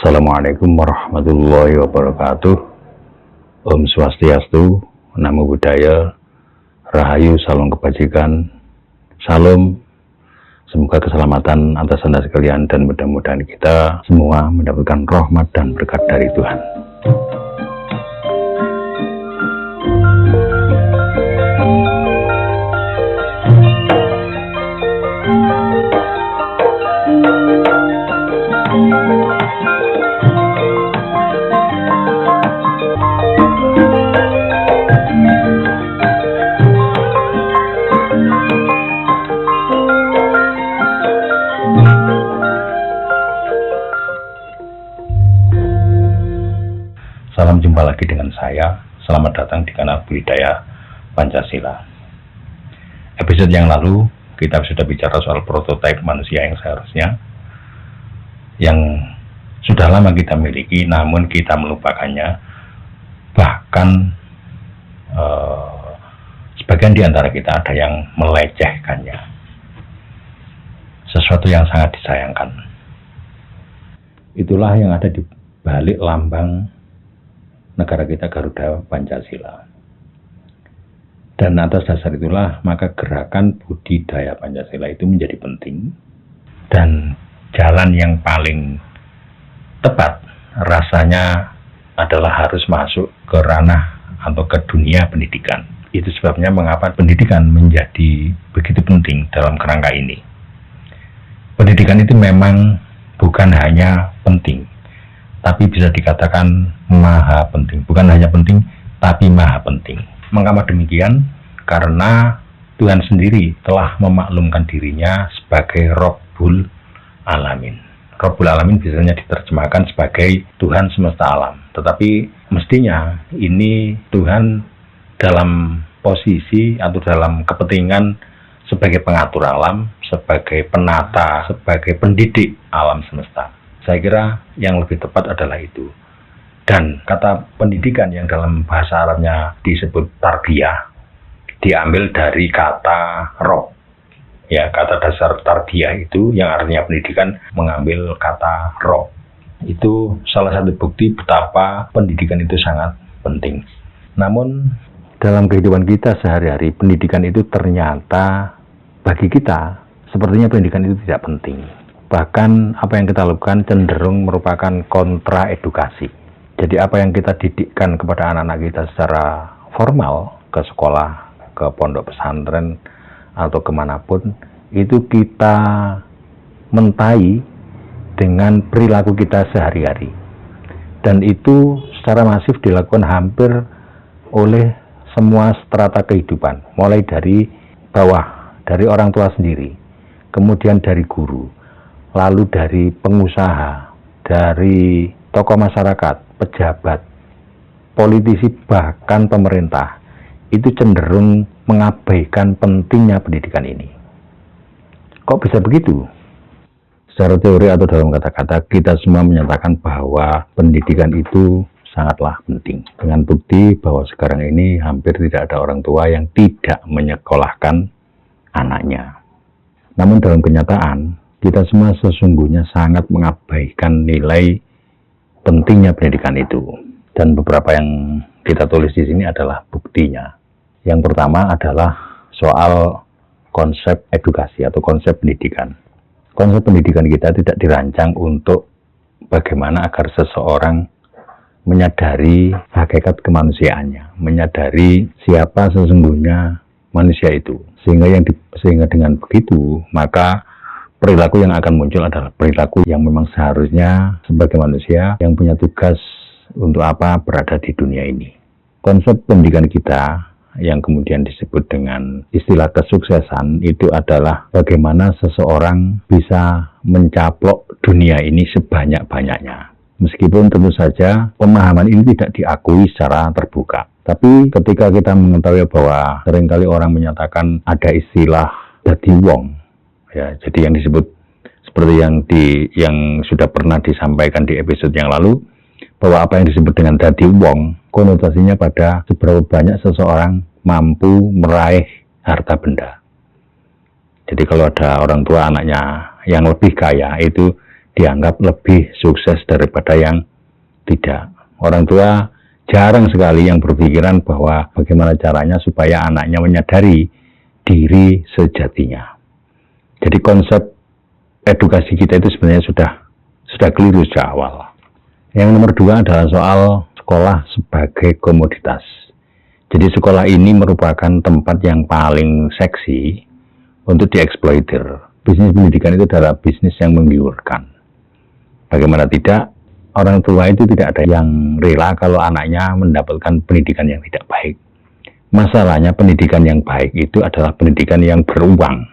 Assalamualaikum warahmatullahi wabarakatuh. Om Swastiastu, Namo Buddhaya, Rahayu, Salam Kebajikan, Salam. Semoga keselamatan atas Anda sekalian dan mudah-mudahan kita semua mendapatkan rahmat dan berkat dari Tuhan. Salam jumpa lagi dengan saya. Selamat datang di kanal Budidaya Pancasila. Episode yang lalu kita sudah bicara soal prototipe manusia yang seharusnya, yang sudah lama kita miliki namun kita melupakannya. Bahkan sebagian di antara kita ada yang melecehkannya. Sesuatu yang sangat disayangkan. Itulah yang ada di balik lambang negara kita, Garuda Pancasila. Dan atas dasar itulah maka gerakan budidaya Pancasila itu menjadi penting, dan jalan yang paling tepat rasanya adalah harus masuk ke ranah atau ke dunia pendidikan. Itu sebabnya mengapa pendidikan menjadi begitu penting dalam kerangka ini. Pendidikan itu memang bukan hanya penting, tapi bisa dikatakan maha penting. Bukan hanya penting, tapi maha penting. Mengapa demikian? Karena Tuhan sendiri telah memaklumkan dirinya sebagai Rabbul Alamin. Rabbul Alamin biasanya diterjemahkan sebagai Tuhan semesta alam. Tetapi mestinya ini Tuhan dalam posisi atau dalam kepentingan sebagai pengatur alam, sebagai penata, sebagai pendidik alam semesta. Saya kira yang lebih tepat adalah itu. Dan kata pendidikan yang dalam bahasa Arabnya disebut tarbiyah diambil dari kata rob. Ya, kata dasar tarbiyah itu yang artinya pendidikan mengambil kata rob. Itu salah satu bukti betapa pendidikan itu sangat penting. Namun dalam kehidupan kita sehari-hari, pendidikan itu ternyata bagi kita sepertinya pendidikan itu tidak penting. Bahkan apa yang kita lakukan cenderung merupakan kontra edukasi. Jadi apa yang kita didikkan kepada anak-anak kita secara formal, ke sekolah, ke pondok pesantren, atau kemanapun, itu kita mentai dengan perilaku kita sehari-hari. Dan itu secara masif dilakukan hampir oleh semua strata kehidupan. Mulai dari bawah, dari orang tua sendiri, kemudian dari guru, lalu dari pengusaha, dari tokoh masyarakat, pejabat, politisi, bahkan pemerintah, itu cenderung mengabaikan pentingnya pendidikan ini. Kok bisa begitu? Secara teori atau dalam kata-kata, kita semua menyatakan bahwa pendidikan itu sangatlah penting. Dengan bukti bahwa sekarang ini hampir tidak ada orang tua yang tidak menyekolahkan anaknya. Namun dalam kenyataan, kita semua sesungguhnya sangat mengabaikan nilai pentingnya pendidikan itu. Dan beberapa yang kita tulis di sini adalah buktinya. Yang pertama adalah soal konsep edukasi atau konsep pendidikan. Konsep pendidikan kita tidak dirancang untuk bagaimana agar seseorang menyadari hakikat kemanusiaannya, menyadari siapa sesungguhnya manusia itu. Sehingga dengan begitu, maka perilaku yang akan muncul adalah perilaku yang memang seharusnya sebagai manusia yang punya tugas untuk apa berada di dunia ini. Konsep pendidikan kita yang kemudian disebut dengan istilah kesuksesan itu adalah bagaimana seseorang bisa mencaplok dunia ini sebanyak-banyaknya. Meskipun tentu saja pemahaman ini tidak diakui secara terbuka. Tapi ketika kita mengetahui bahwa seringkali orang menyatakan ada istilah dadi wong, ya, jadi yang disebut seperti yang sudah pernah disampaikan di episode yang lalu, bahwa apa yang disebut dengan dadi wong konotasinya pada seberapa banyak seseorang mampu meraih harta benda. Jadi kalau ada orang tua anaknya yang lebih kaya, itu dianggap lebih sukses daripada yang tidak. Orang tua jarang sekali yang berpikiran bahwa bagaimana caranya supaya anaknya menyadari diri sejatinya. Jadi konsep edukasi kita itu sebenarnya sudah keliru sejak awal. Yang nomor 2 adalah soal sekolah sebagai komoditas. Jadi sekolah ini merupakan tempat yang paling seksi untuk dieksploitir. Bisnis pendidikan itu adalah bisnis yang menggiurkan. Bagaimana tidak, orang tua itu tidak ada yang rela kalau anaknya mendapatkan pendidikan yang tidak baik. Masalahnya pendidikan yang baik itu adalah pendidikan yang beruang.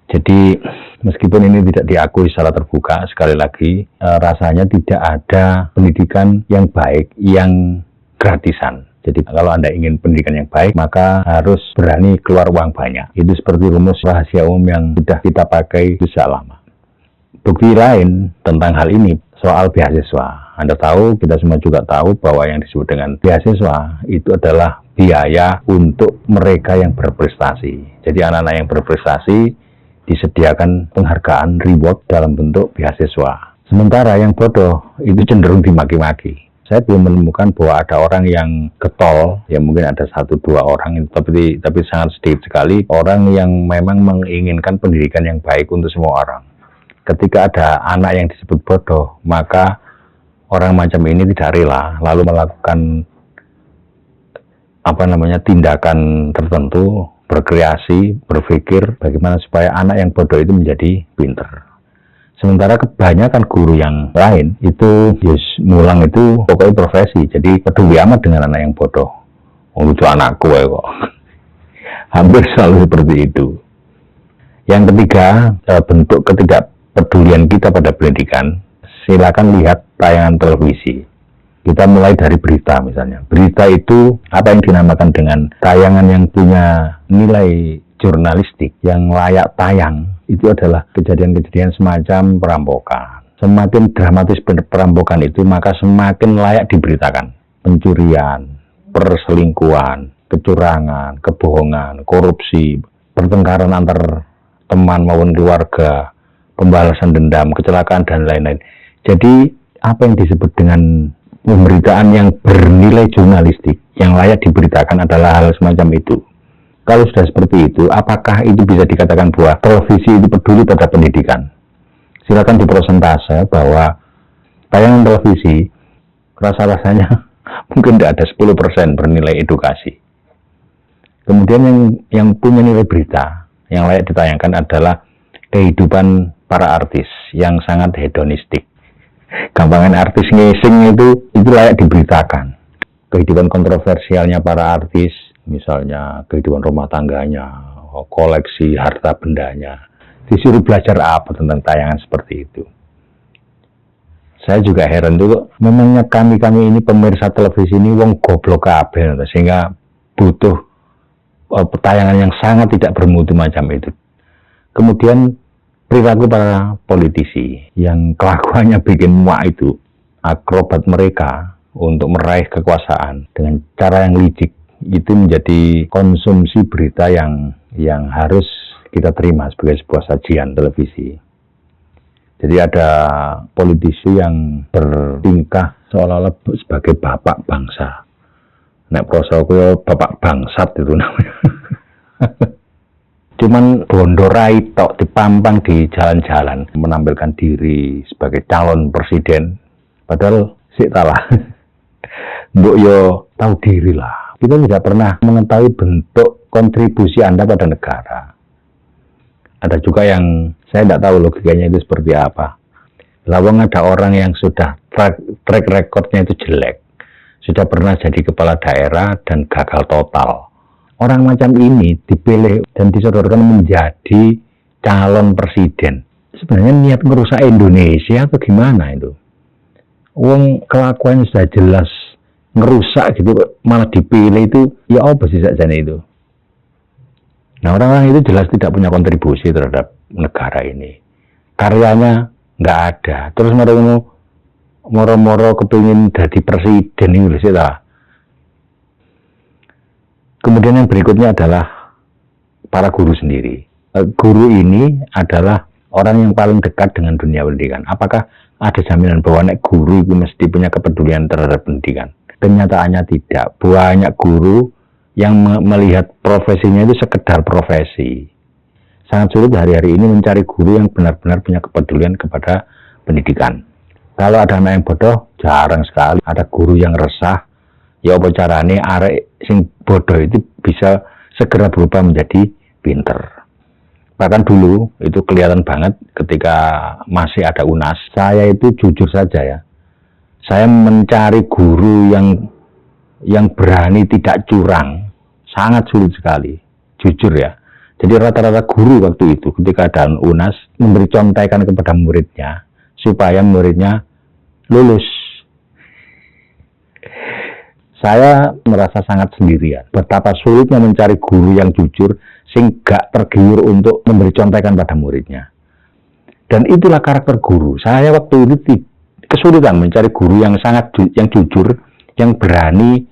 Jadi meskipun ini tidak diakui secara terbuka, sekali lagi rasanya tidak ada pendidikan yang baik yang gratisan. Jadi kalau Anda ingin pendidikan yang baik, maka harus berani keluar uang banyak. Itu seperti rumus rahasia umum yang sudah kita pakai sejak lama. Bukti lain tentang hal ini soal beasiswa. Anda tahu, kita semua juga tahu bahwa yang disebut dengan beasiswa itu adalah biaya untuk mereka yang berprestasi. Jadi anak-anak yang berprestasi disediakan penghargaan reward dalam bentuk beasiswa. Sementara yang bodoh itu cenderung dimaki-maki. Saya belum menemukan bahwa ada orang yang getol, ya mungkin ada 1-2 orang, tapi sangat sedikit sekali orang yang memang menginginkan pendidikan yang baik untuk semua orang. Ketika ada anak yang disebut bodoh, maka orang macam ini tidak rela lalu melakukan tindakan tertentu, berkreasi, berpikir bagaimana supaya anak yang bodoh itu menjadi pinter. Sementara kebanyakan guru yang lain itu mulang itu pokoknya profesi, jadi peduli amat dengan anak yang bodoh. Itu anakku ya kok. Hampir selalu seperti itu. Yang ketiga, bentuk ketidakpedulian kita pada pendidikan. Silakan lihat tayangan televisi. Kita mulai dari berita misalnya. Berita itu apa yang dinamakan dengan tayangan yang punya nilai jurnalistik yang layak tayang. Itu adalah kejadian-kejadian semacam perampokan. Semakin dramatis perampokan itu, maka semakin layak diberitakan. Pencurian, perselingkuhan, kecurangan, kebohongan, korupsi, pertengkaran antar teman maupun keluarga, pembalasan dendam, kecelakaan, dan lain-lain. Jadi, apa yang disebut dengan pemberitaan yang bernilai jurnalistik, yang layak diberitakan adalah hal semacam itu. Kalau sudah seperti itu, apakah itu bisa dikatakan bahwa televisi itu peduli pada pendidikan? Silakan diprosentase bahwa tayangan televisi rasa-rasanya mungkin tidak ada 10% bernilai edukasi. Kemudian yang punya nilai berita, yang layak ditayangkan adalah kehidupan para artis yang sangat hedonistik. Gampangan artis ngising itu layak diberitakan. Kehidupan kontroversialnya para artis, misalnya kehidupan rumah tangganya, koleksi harta bendanya, disuruh belajar apa tentang tayangan seperti itu. Saya juga heran dulu, memangnya kami ini pemirsa televisi ini wong goblok kabeh, sehingga butuh tayangan yang sangat tidak bermutu macam itu. Kemudian perilaku para politisi yang kelakuannya bikin muak itu, akrobat mereka untuk meraih kekuasaan dengan cara yang licik, itu menjadi konsumsi berita yang harus kita terima sebagai sebuah sajian televisi. Jadi ada politisi yang bertingkah seolah-olah sebagai bapak bangsa. Nek prosoku bapak bangsat itu namanya. Cuman bondorai tok dipampang di jalan-jalan menampilkan diri sebagai calon presiden. Padahal sik talah. Mbok yo tahu diri lah. Kita tidak pernah mengetahui bentuk kontribusi Anda pada negara. Ada juga yang saya tidak tahu logikanya itu seperti apa. Lawang ada orang yang sudah track recordnya itu jelek. Sudah pernah jadi kepala daerah dan gagal total. Orang macam ini dipilih dan disodorkan menjadi calon presiden. Sebenarnya niat merusak Indonesia atau gimana itu? Wong kelakuan sudah jelas ngerusak gitu, malah dipilih itu, ya apa sih sajane itu? Nah, orang-orang itu jelas tidak punya kontribusi terhadap negara ini. Karyanya nggak ada. Terus moro-moro kepingin jadi presiden ini sih lah. Kemudian yang berikutnya adalah para guru sendiri. Guru ini adalah orang yang paling dekat dengan dunia pendidikan. Apakah ada jaminan bahwa guru itu mesti punya kepedulian terhadap pendidikan? Kenyataannya tidak. Banyak guru yang melihat profesinya itu sekedar profesi. Sangat sulit hari-hari ini mencari guru yang benar-benar punya kepedulian kepada pendidikan. Kalau ada anak yang bodoh, jarang sekali. Ada guru yang resah, ya apa carane arek sing bodoh itu bisa segera berubah menjadi pinter. Bahkan dulu itu kelihatan banget ketika masih ada UNAS. Saya itu jujur saja ya, saya mencari guru yang berani tidak curang sangat sulit sekali, jujur ya. Jadi rata-rata guru waktu itu ketika ada UNAS memberi contekan kepada muridnya supaya muridnya lulus. Saya merasa sangat sendirian. Betapa sulitnya mencari guru yang jujur sehingga tergiur untuk memberi contekan pada muridnya. Dan itulah karakter guru. Saya waktu itu kesulitan mencari guru yang yang jujur, yang berani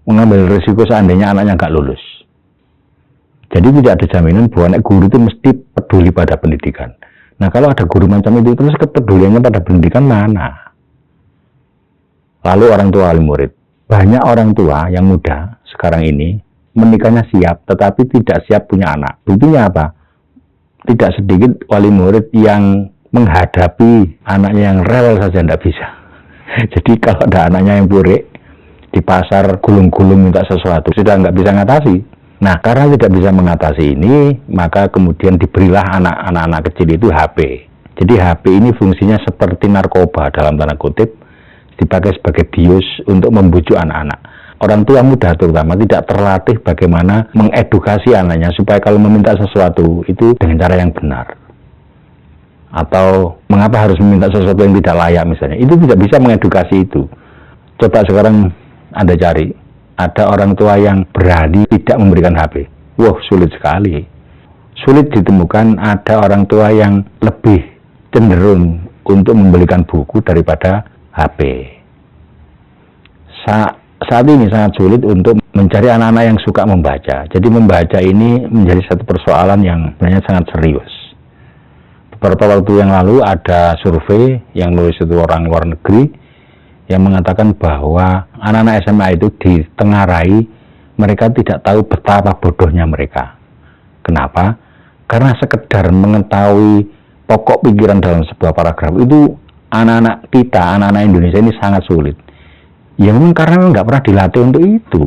mengambil risiko seandainya anaknya nggak lulus. Jadi tidak ada jaminan bahwa guru itu mesti peduli pada pendidikan. Nah kalau ada guru macam itu, terus kepeduliannya pada pendidikan mana? Lalu orang tua wali murid. Banyak orang tua yang muda sekarang ini menikahnya siap, tetapi tidak siap punya anak. Buktinya apa? Tidak sedikit wali murid yang menghadapi anaknya yang rewel saja tidak bisa. Jadi kalau ada anaknya yang burik di pasar gulung-gulung minta sesuatu, sudah nggak bisa ngatasi. Nah, karena tidak bisa mengatasi ini, maka kemudian diberilah anak-anak kecil itu HP. Jadi HP ini fungsinya seperti narkoba dalam tanda kutip, dipakai sebagai bius untuk membujuk anak-anak. Orang tua muda terutama tidak terlatih bagaimana mengedukasi anaknya supaya kalau meminta sesuatu itu dengan cara yang benar. Atau mengapa harus meminta sesuatu yang tidak layak misalnya. Itu tidak bisa mengedukasi itu. Coba sekarang Anda cari, ada orang tua yang berani tidak memberikan HP. Wah, sulit sekali. Sulit ditemukan ada orang tua yang lebih cenderung untuk membelikan buku daripada HP. Saat ini sangat sulit untuk mencari anak-anak yang suka membaca. Jadi membaca ini menjadi satu persoalan yang sebenarnya sangat serius. Beberapa waktu yang lalu ada survei yang nulis itu orang luar negeri yang mengatakan bahwa anak-anak SMA itu ditengarai mereka tidak tahu betapa bodohnya mereka. Kenapa? Karena sekedar mengetahui pokok pikiran dalam sebuah paragraf itu anak-anak kita, anak-anak Indonesia ini sangat sulit. Ya memang karena nggak pernah dilatih untuk itu.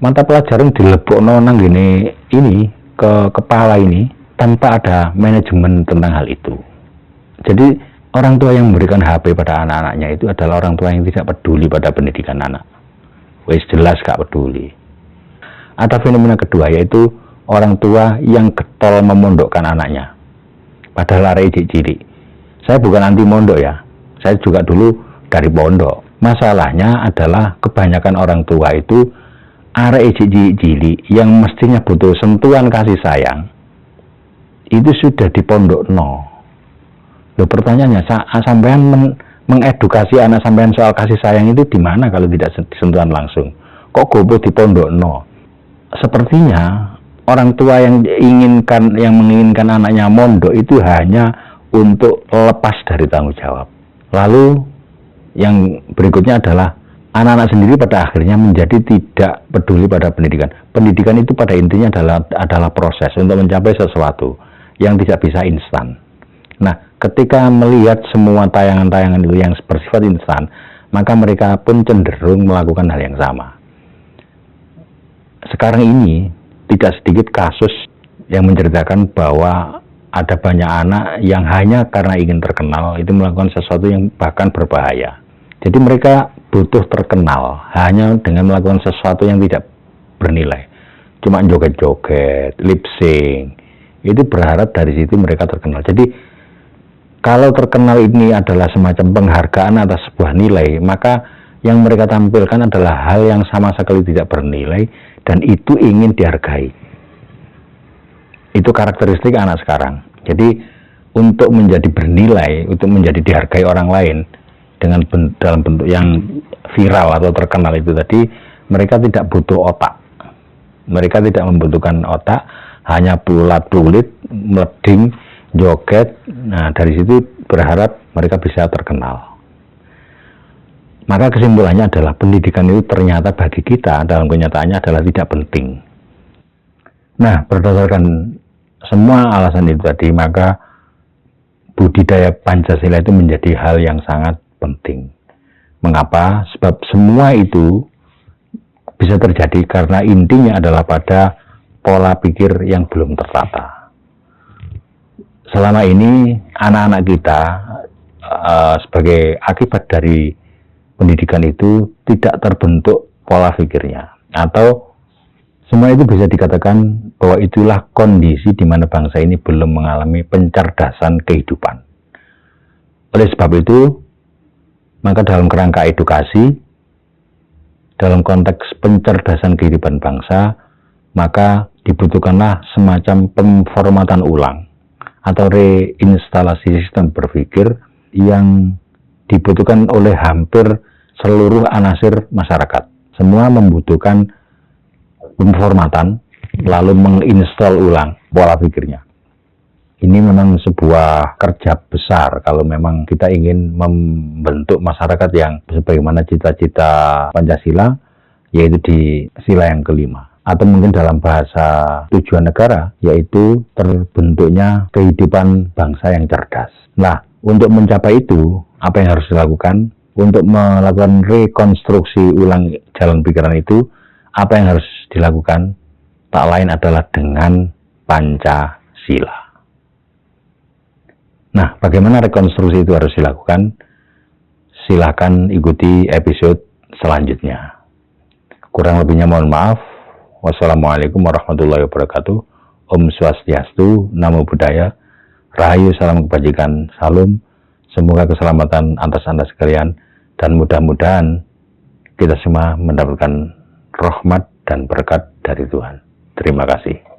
Mata pelajaran dilebokno nang ini ke kepala ini tanpa ada manajemen tentang hal itu. Jadi orang tua yang memberikan HP pada anak-anaknya itu adalah orang tua yang tidak peduli pada pendidikan anak. Wes jelas gak peduli. Ada fenomena kedua yaitu orang tua yang getol memondokkan anaknya. Padahal arek cilik. Saya bukan anti mondok ya. Saya juga dulu dari pondok. Masalahnya adalah kebanyakan orang tua itu arek cilik yang mestinya butuh sentuhan kasih sayang itu sudah dipondokno. Loh pertanyaannya, sampean mengedukasi anak sampean soal kasih sayang itu di mana kalau tidak sentuhan langsung? Kok gobo dipondokno? Sepertinya orang tua yang menginginkan anaknya mondok itu hanya untuk lepas dari tanggung jawab. Lalu yang berikutnya adalah anak-anak sendiri pada akhirnya menjadi tidak peduli pada pendidikan. Pendidikan itu pada intinya adalah proses untuk mencapai sesuatu yang tidak bisa instan. Nah, ketika melihat semua tayangan-tayangan itu yang bersifat instan, maka mereka pun cenderung melakukan hal yang sama. Sekarang ini tidak sedikit kasus yang menceritakan bahwa ada banyak anak yang hanya karena ingin terkenal itu melakukan sesuatu yang bahkan berbahaya. Jadi mereka butuh terkenal hanya dengan melakukan sesuatu yang tidak bernilai. Cuma joget-joget, lip sync. Itu berharap dari situ mereka terkenal. Jadi kalau terkenal ini adalah semacam penghargaan atas sebuah nilai, maka yang mereka tampilkan adalah hal yang sama sekali tidak bernilai dan itu ingin dihargai. Itu karakteristik anak sekarang. Jadi untuk menjadi bernilai, untuk menjadi dihargai orang lain dalam bentuk yang viral atau terkenal itu tadi, mereka tidak butuh otak. Mereka tidak membutuhkan otak, hanya pelulat-pelulit, meleding, joget. Nah, dari situ berharap mereka bisa terkenal. Maka kesimpulannya adalah pendidikan itu ternyata bagi kita dalam kenyataannya adalah tidak penting. Nah, berdasarkan semua alasan itu tadi, maka budidaya Pancasila itu menjadi hal yang sangat penting. Mengapa? Sebab semua itu bisa terjadi karena intinya adalah pada pola pikir yang belum tertata. Selama ini anak-anak kita sebagai akibat dari pendidikan itu tidak terbentuk pola pikirnya, atau semua itu bisa dikatakan bahwa itulah kondisi di mana bangsa ini belum mengalami pencerdasan kehidupan. Oleh sebab itu, maka dalam kerangka edukasi, dalam konteks pencerdasan kehidupan bangsa, maka dibutuhkanlah semacam pemformatan ulang atau reinstalasi sistem berpikir yang dibutuhkan oleh hampir seluruh anasir masyarakat. Semua membutuhkan pemformatan, lalu menginstal ulang pola pikirnya. Ini memang sebuah kerja besar kalau memang kita ingin membentuk masyarakat yang sebagaimana cita-cita Pancasila, yaitu di sila yang kelima. Atau mungkin dalam bahasa tujuan negara, yaitu terbentuknya kehidupan bangsa yang cerdas. Nah, untuk mencapai itu, apa yang harus dilakukan? Untuk melakukan rekonstruksi ulang jalan pikiran itu, apa yang harus dilakukan? Tak lain adalah dengan Pancasila. Nah, bagaimana rekonstruksi itu harus dilakukan? Silakan ikuti episode selanjutnya. Kurang lebihnya mohon maaf. Wassalamualaikum warahmatullahi wabarakatuh. Om Swastiastu, Namo Buddhaya, Rahayu, salam kebajikan, salam. Semoga keselamatan atas Anda sekalian, dan mudah-mudahan kita semua mendapatkan rahmat dan berkat dari Tuhan. Terima kasih.